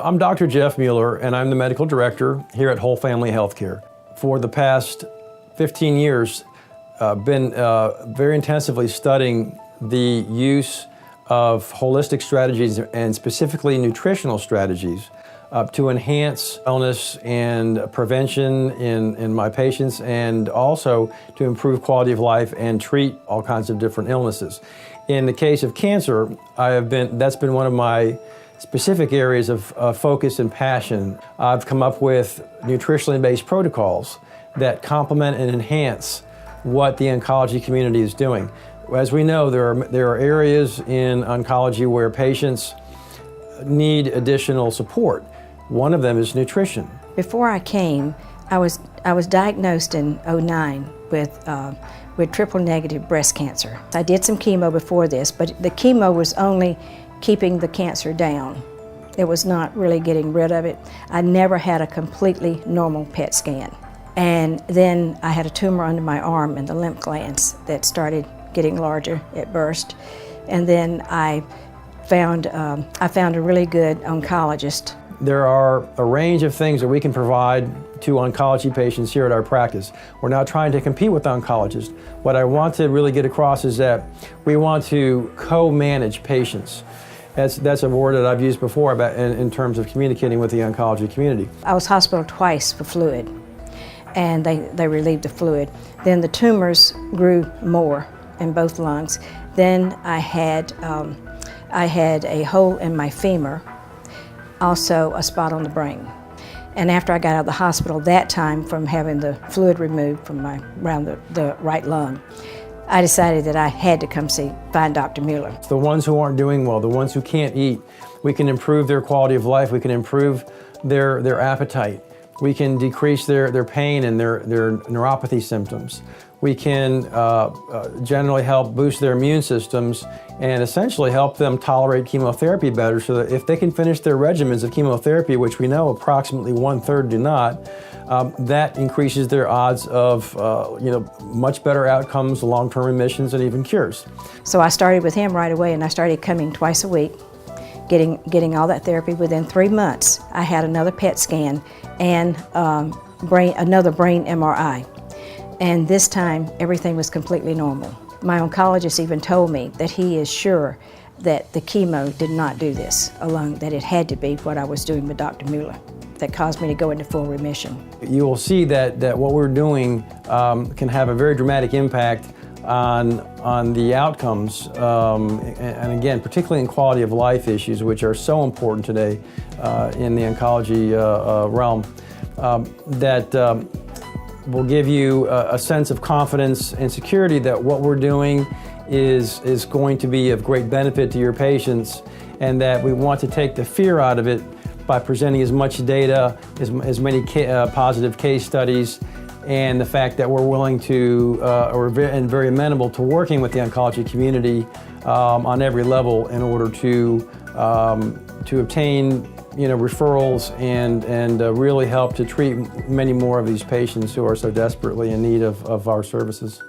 I'm Dr. Jeff Mueller, and I'm the medical director here at Whole Family Healthcare. For the past 15 years, been very intensively studying the use of holistic strategies and specifically nutritional strategies to enhance wellness and prevention in my patients, and also to improve quality of life and treat all kinds of different illnesses. In the case of cancer, that's been one of my specific areas of focus and passion. I've come up with nutritionally based protocols that complement and enhance what the oncology community is doing. As we know, there are areas in oncology where patients need additional support. One of them is nutrition. Before I came, I was diagnosed in '09 with triple negative breast cancer. I did some chemo before this, but the chemo was only keeping the cancer down. It was not really getting rid of it. I never had a completely normal PET scan. And then I had a tumor under my arm in the lymph glands that started getting larger. It burst. And then I found a really good oncologist. There are a range of things that we can provide to oncology patients here at our practice. We're not trying to compete with oncologists. What I want to really get across is that we want to co-manage patients. That's a word that I've used before in terms of communicating with the oncology community. I was hospitalized twice for fluid, and they relieved the fluid. Then the tumors grew more in both lungs. Then I had a hole in my femur, also a spot on the brain. And after I got out of the hospital that time from having the fluid removed from around the right lung, I decided that I had to find Dr. Mueller. The ones who aren't doing well, the ones who can't eat, we can improve their quality of life, we can improve their appetite, we can decrease their pain and their neuropathy symptoms. We can generally help boost their immune systems and essentially help them tolerate chemotherapy better, so that if they can finish their regimens of chemotherapy, which we know approximately 1/3 do not, that increases their odds of much better outcomes, long-term remissions, and even cures. So I started with him right away, and I started coming twice a week, getting all that therapy. Within 3 months, I had another PET scan and another brain MRI. And this time, everything was completely normal. My oncologist even told me that he is sure that the chemo did not do this alone, that it had to be what I was doing with Dr. Mueller that caused me to go into full remission. You will see that what we're doing can have a very dramatic impact on the outcomes, and again, particularly in quality of life issues, which are so important today in the oncology realm, that will give you a sense of confidence and security that what we're doing is going to be of great benefit to your patients, and that we want to take the fear out of it by presenting as much data, as many positive case studies, and the fact that we're willing to, and very amenable to working with the oncology community on every level in order to obtain referrals and really help to treat many more of these patients who are so desperately in need of our services.